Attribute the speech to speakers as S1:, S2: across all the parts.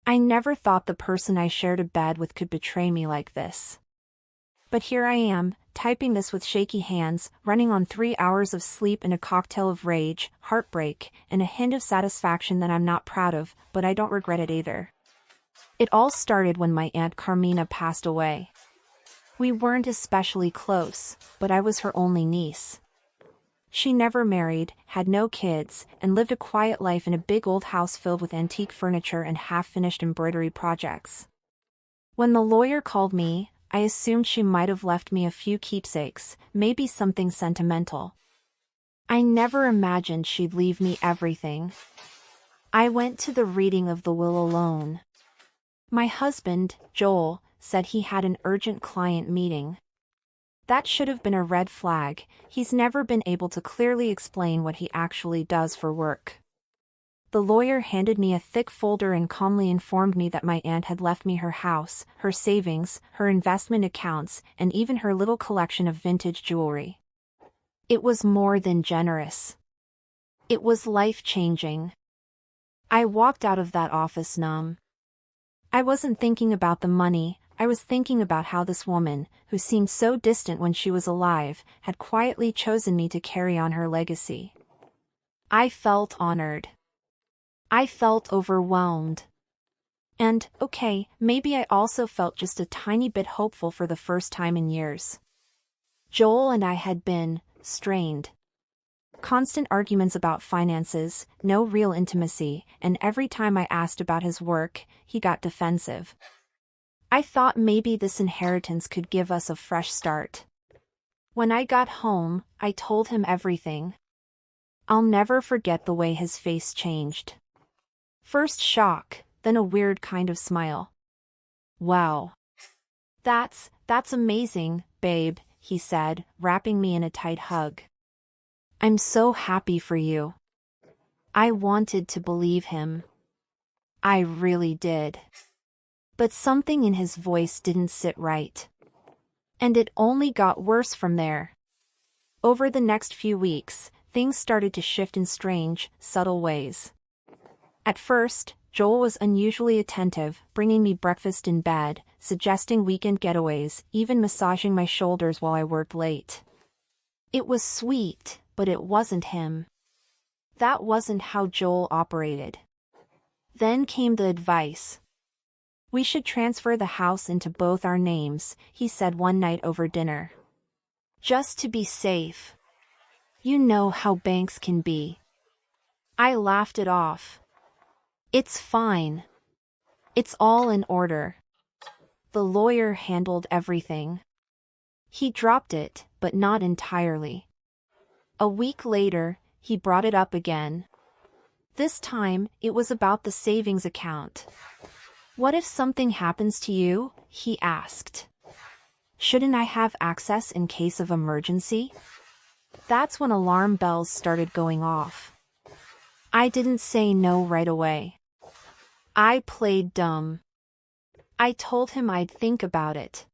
S1: I never thought the person I shared a bed with could betray me like this. But here I am, typing this with shaky hands, running on 3 hours of sleep and a cocktail of rage, heartbreak, and a hint of satisfaction that I'm not proud of, but I don't regret it either. It all started when my Aunt Carmina passed away. We weren't especially close, but I was her only niece. She never married, had no kids, and lived a quiet life in a big old house filled with antique furniture and half-finished embroidery projects. When the lawyer called me, I assumed she might have left me a few keepsakes, maybe something sentimental. I never imagined she'd leave me everything. I went to the reading of the will alone. My husband, Joel, said he had an urgent client meeting. That should have been a red flag. He's never been able to clearly explain what he actually does for work. The lawyer handed me a thick folder and calmly informed me that my aunt had left me her house, her savings, her investment accounts, and even her little collection of vintage jewelry. It was more than generous. It was life-changing. I walked out of that office numb. I wasn't thinking about the money. I was thinking about how this woman, who seemed so distant when she was alive, had quietly chosen me to carry on her legacy. I felt honored. I felt overwhelmed. And, okay, maybe I also felt just a tiny bit hopeful for the first time in years. Joel and I had been strained. Constant arguments about finances, no real intimacy, and every time I asked about his work, he got defensive. I thought maybe this inheritance could give us a fresh start. When I got home, I told him everything. I'll never forget the way his face changed. First shock, then a weird kind of smile. Wow. That's amazing, babe, he said, wrapping me in a tight hug. I'm so happy for you. I wanted to believe him. I really did. But something in his voice didn't sit right. And it only got worse from there. Over the next few weeks, things started to shift in strange, subtle ways. At first, Joel was unusually attentive, bringing me breakfast in bed, suggesting weekend getaways, even massaging my shoulders while I worked late. It was sweet, but it wasn't him. That wasn't how Joel operated. Then came the advice. We should transfer the house into both our names, he said one night over dinner. Just to be safe. You know how banks can be. I laughed it off. It's fine. It's all in order. The lawyer handled everything. He dropped it, but not entirely. A week later, he brought it up again. This time, it was about the savings account. What if something happens to you? He asked. Shouldn't I have access in case of emergency? That's when alarm bells started going off. I didn't say no right away. I played dumb. I told him I'd think about it.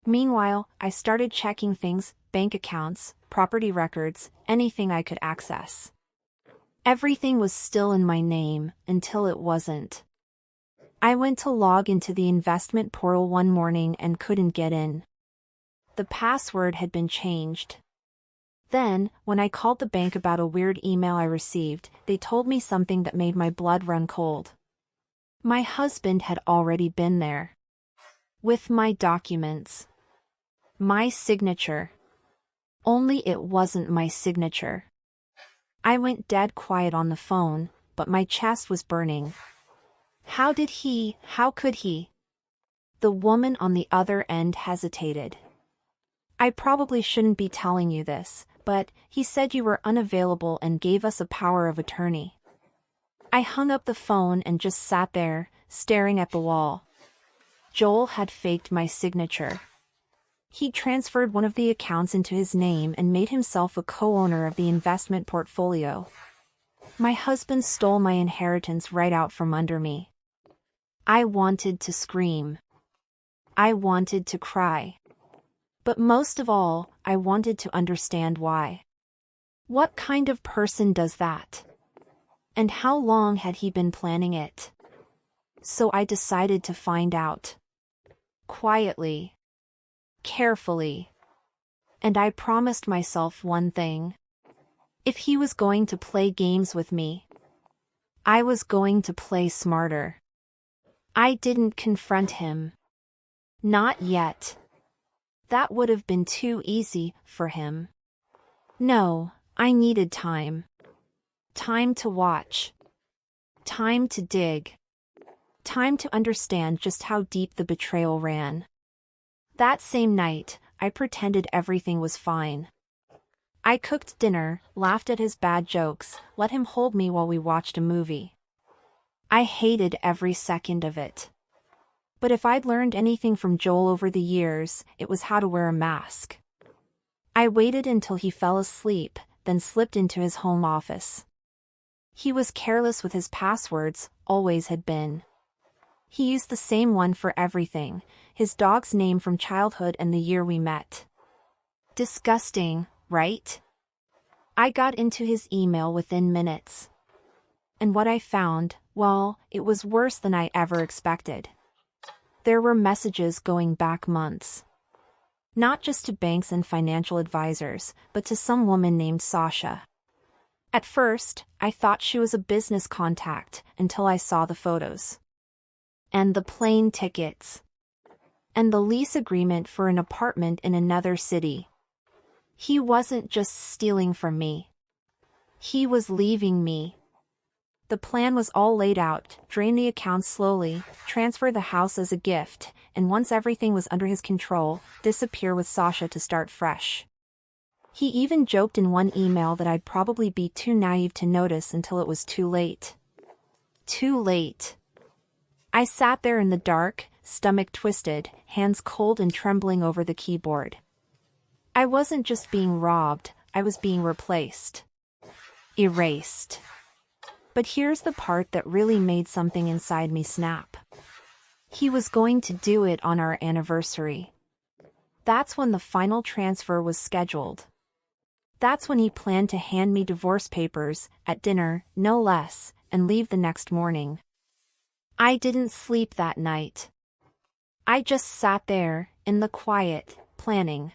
S1: Meanwhile, I started checking things, bank accounts, property records, anything I could access. Everything was still in my name, until it wasn't. I went to log into the investment portal one morning and couldn't get in. The password had been changed. Then, when I called the bank about a weird email I received, they told me something that made my blood run cold. My husband had already been there. With my documents. My signature. Only it wasn't my signature. I went dead quiet on the phone, but my chest was burning. How could he? The woman on the other end hesitated. I probably shouldn't be telling you this, but he said you were unavailable and gave us a power of attorney. I hung up the phone and just sat there, staring at the wall. Joel had faked my signature. He transferred one of the accounts into his name and made himself a co-owner of the investment portfolio. My husband stole my inheritance right out from under me. I wanted to scream. I wanted to cry. But most of all, I wanted to understand why. What kind of person does that? And how long had he been planning it? So I decided to find out. Quietly. Carefully. And I promised myself one thing. If he was going to play games with me, I was going to play smarter. I didn't confront him. Not yet. That would have been too easy for him. No, I needed time. Time to watch. Time to dig. Time to understand just how deep the betrayal ran. That same night, I pretended everything was fine. I cooked dinner, laughed at his bad jokes, let him hold me while we watched a movie. I hated every second of it. But if I'd learned anything from Joel over the years, it was how to wear a mask. I waited until he fell asleep, then slipped into his home office. He was careless with his passwords, always had been. He used the same one for everything, his dog's name from childhood and the year we met. Disgusting, right? I got into his email within minutes. And what I found, well, it was worse than I ever expected. There were messages going back months. Not just to banks and financial advisors, but to some woman named Sasha. At first, I thought she was a business contact, until I saw the photos. And the plane tickets. And the lease agreement for an apartment in another city. He wasn't just stealing from me. He was leaving me. The plan was all laid out: drain the accounts slowly, transfer the house as a gift, and once everything was under his control, disappear with Sasha to start fresh. He even joked in one email that I'd probably be too naive to notice until it was too late. Too late. I sat there in the dark, stomach twisted, hands cold and trembling over the keyboard. I wasn't just being robbed, I was being replaced. Erased. But here's the part that really made something inside me snap. He was going to do it on our anniversary. That's when the final transfer was scheduled. That's when he planned to hand me divorce papers, at dinner, no less, and leave the next morning. I didn't sleep that night. I just sat there, in the quiet, planning.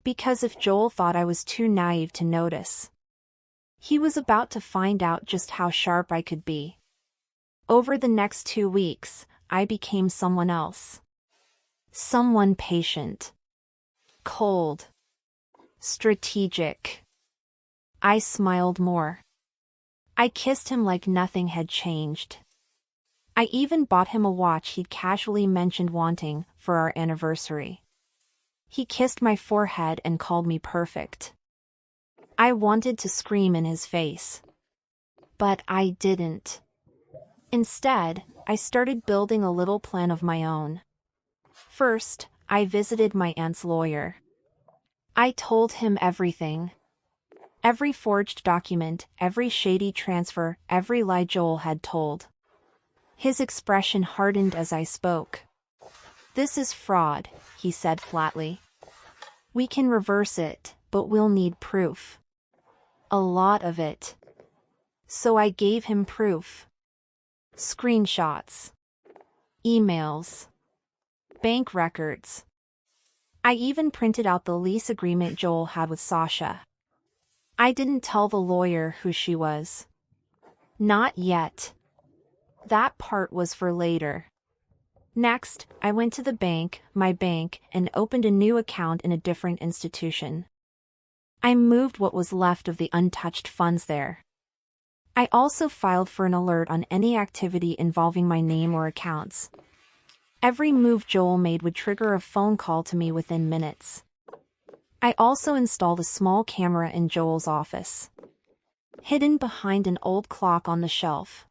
S1: Because if Joel thought I was too naive to notice, he was about to find out just how sharp I could be. Over the next 2 weeks, I became someone else. Someone patient. Cold. Strategic. I smiled more. I kissed him like nothing had changed. I even bought him a watch he'd casually mentioned wanting for our anniversary. He kissed my forehead and called me perfect. I wanted to scream in his face. But I didn't. Instead, I started building a little plan of my own. First, I visited my aunt's lawyer. I told him everything. Every forged document, every shady transfer, every lie Joel had told. His expression hardened as I spoke. "This is fraud," he said flatly. "We can reverse it, but we'll need proof. A lot of it." So I gave him proof. Screenshots. Emails. Bank records. I even printed out the lease agreement Joel had with Sasha. I didn't tell the lawyer who she was. Not yet. That part was for later. Next, I went to the bank, my bank, and opened a new account in a different institution. I moved what was left of the untouched funds there. I also filed for an alert on any activity involving my name or accounts. Every move Joel made would trigger a phone call to me within minutes. I also installed a small camera in Joel's office, hidden behind an old clock on the shelf.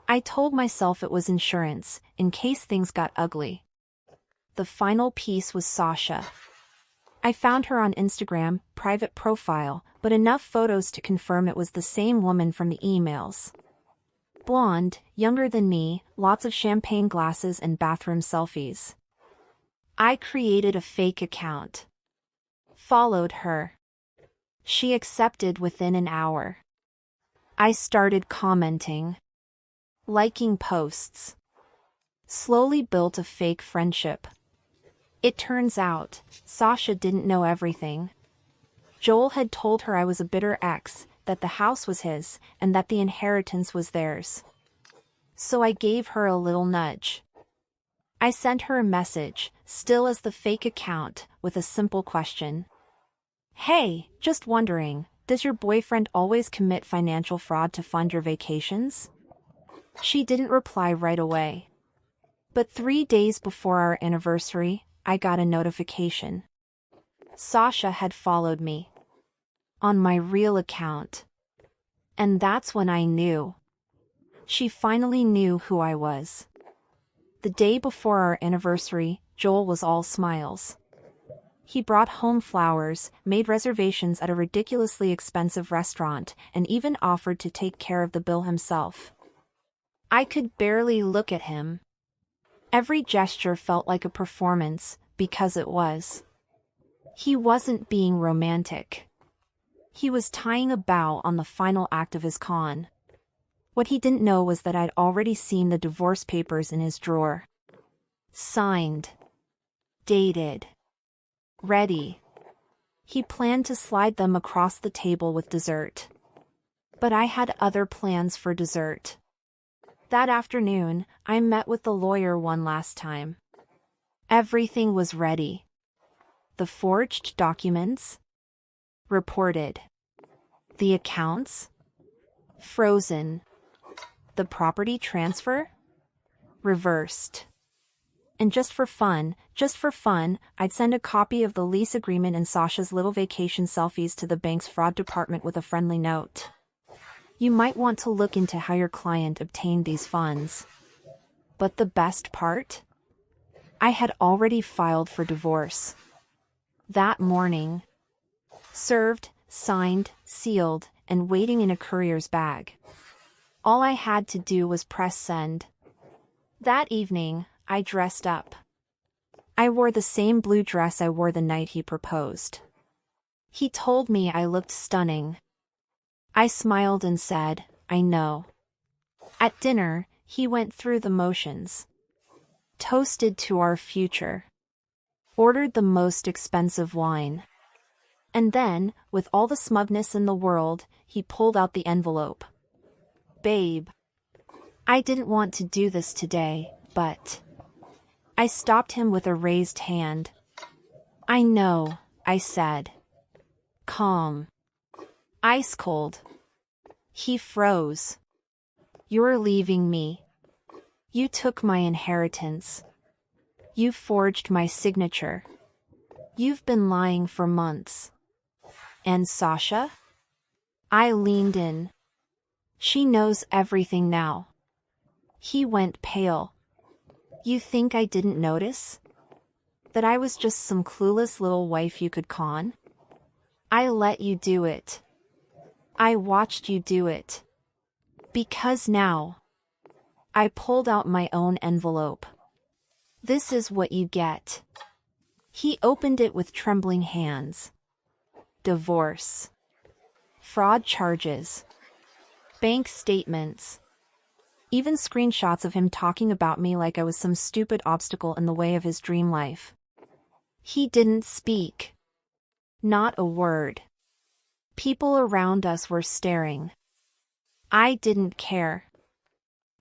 S1: I told myself it was insurance, in case things got ugly. The final piece was Sasha. I found her on Instagram, private profile, but enough photos to confirm it was the same woman from the emails. Blonde, younger than me, lots of champagne glasses and bathroom selfies. I created a fake account. Followed her. She accepted within an hour. I started commenting. Liking posts. Slowly built a fake friendship. It turns out, Sasha didn't know everything. Joel had told her I was a bitter ex, that the house was his, and that the inheritance was theirs. So I gave her a little nudge. I sent her a message, still as the fake account, with a simple question. Hey, just wondering, does your boyfriend always commit financial fraud to fund your vacations? She didn't reply right away. But 3 days before our anniversary, I got a notification. Sasha had followed me. On my real account. And that's when I knew. She finally knew who I was. The day before our anniversary, Joel was all smiles. He brought home flowers, made reservations at a ridiculously expensive restaurant, and even offered to take care of the bill himself. I could barely look at him. Every gesture felt like a performance, because it was. He wasn't being romantic. He was tying a bow on the final act of his con. What he didn't know was that I'd already seen the divorce papers in his drawer. Signed. Dated. Ready. He planned to slide them across the table with dessert. But I had other plans for dessert. That afternoon, I met with the lawyer one last time. Everything was ready. The forged documents? Reported. The accounts? Frozen. The property transfer? Reversed. And just for fun, I'd send a copy of the lease agreement and Sasha's little vacation selfies to the bank's fraud department with a friendly note. You might want to look into how your client obtained these funds. But the best part? I had already filed for divorce. That morning. Served, signed, sealed, and waiting in a courier's bag. All I had to do was press send. That evening, I dressed up. I wore the same blue dress I wore the night he proposed. He told me I looked stunning. I smiled and said, I know. At dinner, he went through the motions. Toasted to our future. Ordered the most expensive wine. And then, with all the smugness in the world, he pulled out the envelope. Babe. I didn't want to do this today, but... I stopped him with a raised hand. I know, I said. Calm. Ice cold. He froze. You're leaving me. You took my inheritance. You forged my signature. You've been lying for months. And Sasha? I leaned in. She knows everything now. He went pale. You think I didn't notice? That I was just some clueless little wife you could con? I let you do it. I watched you do it. Because now. I pulled out my own envelope. This is what you get. He opened it with trembling hands. Divorce. Fraud charges. Bank statements. Even screenshots of him talking about me like I was some stupid obstacle in the way of his dream life. He didn't speak. Not a word. People around us were staring. I didn't care.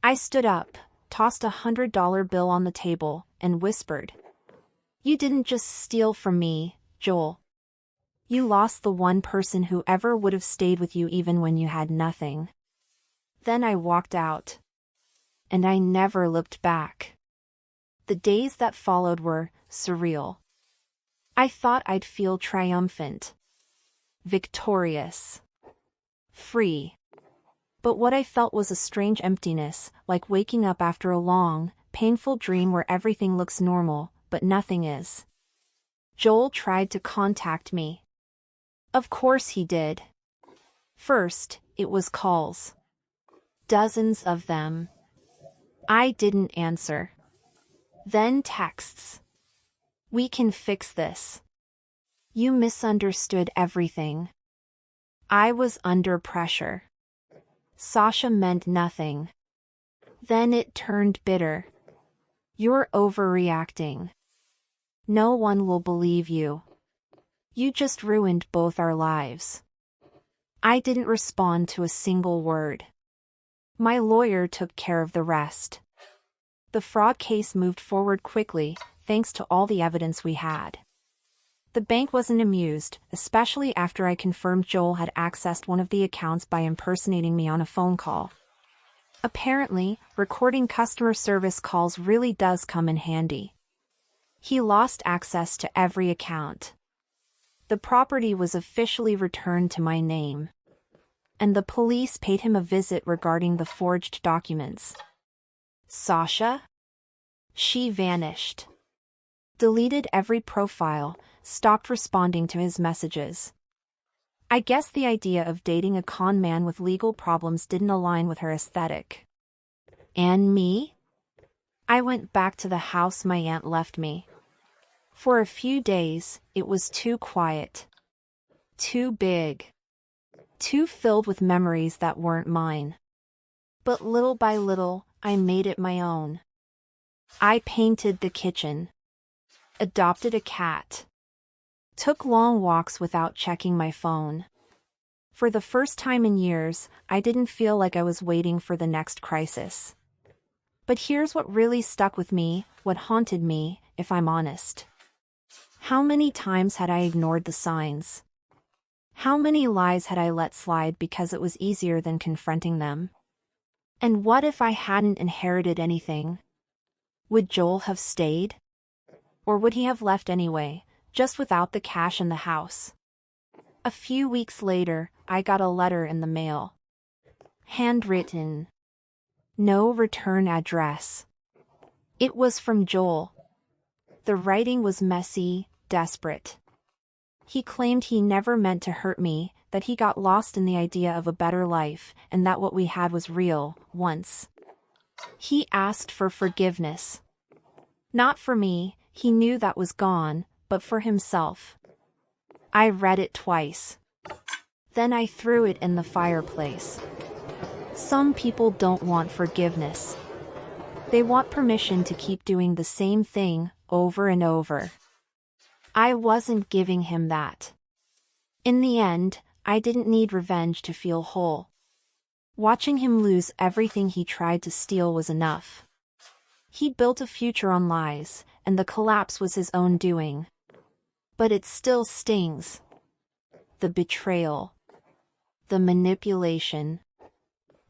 S1: I stood up, tossed $100 bill on the table, and whispered. You didn't just steal from me, Joel. You lost the one person who ever would have stayed with you even when you had nothing. Then I walked out. And I never looked back. The days that followed were surreal. I thought I'd feel triumphant. Victorious. Free. But what I felt was a strange emptiness, like waking up after a long, painful dream where everything looks normal, but nothing is. Joel tried to contact me. Of course he did. First, it was calls. Dozens of them. I didn't answer. Then texts. We can fix this. You misunderstood everything. I was under pressure. Sasha meant nothing. Then it turned bitter. You're overreacting. No one will believe you. You just ruined both our lives. I didn't respond to a single word. My lawyer took care of the rest. The fraud case moved forward quickly, thanks to all the evidence we had. The bank wasn't amused, especially after I confirmed Joel had accessed one of the accounts by impersonating me on a phone call. Apparently, recording customer service calls really does come in handy. He lost access to every account. The property was officially returned to my name. And the police paid him a visit regarding the forged documents. Sasha? She vanished. Deleted every profile, stopped responding to his messages. I guess the idea of dating a con man with legal problems didn't align with her aesthetic. And me? I went back to the house my aunt left me. For a few days, it was too quiet. Too big. Too filled with memories that weren't mine. But little by little, I made it my own. I painted the kitchen. Adopted a cat. Took long walks without checking my phone. For the first time in years, I didn't feel like I was waiting for the next crisis. But here's what really stuck with me, what haunted me, if I'm honest. How many times had I ignored the signs? How many lies had I let slide because it was easier than confronting them? And what if I hadn't inherited anything? Would Joel have stayed? Or would he have left anyway, just without the cash in the house? A few weeks later, I got a letter in the mail. Handwritten. No return address. It was from Joel. The writing was messy, desperate. He claimed he never meant to hurt me, that he got lost in the idea of a better life, and that what we had was real, once. He asked for forgiveness. Not for me, he knew that was gone, but for himself. I read it twice. Then I threw it in the fireplace. Some people don't want forgiveness. They want permission to keep doing the same thing, over and over. I wasn't giving him that. In the end, I didn't need revenge to feel whole. Watching him lose everything he tried to steal was enough. He'd built a future on lies, and the collapse was his own doing. But it still stings. The betrayal. The manipulation.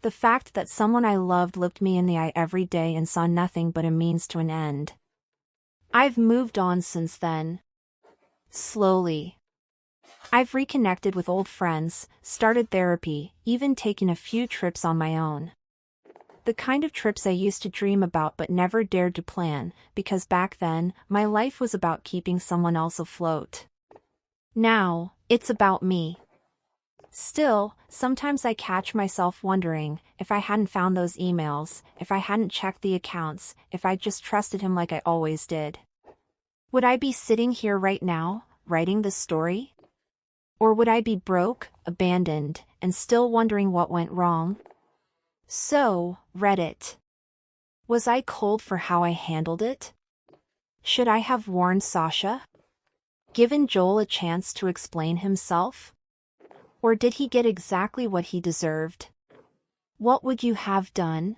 S1: The fact that someone I loved looked me in the eye every day and saw nothing but a means to an end. I've moved on since then. Slowly. I've reconnected with old friends, started therapy, even taken a few trips on my own. The kind of trips I used to dream about but never dared to plan, because back then, my life was about keeping someone else afloat. Now, it's about me. Still, sometimes I catch myself wondering, if I hadn't found those emails, if I hadn't checked the accounts, if I just trusted him like I always did. Would I be sitting here right now, writing this story? Or would I be broke, abandoned, and still wondering what went wrong? So, Reddit. Was I cold for how I handled it? Should I have warned Sasha? Given Joel a chance to explain himself? Or did he get exactly what he deserved? What would you have done?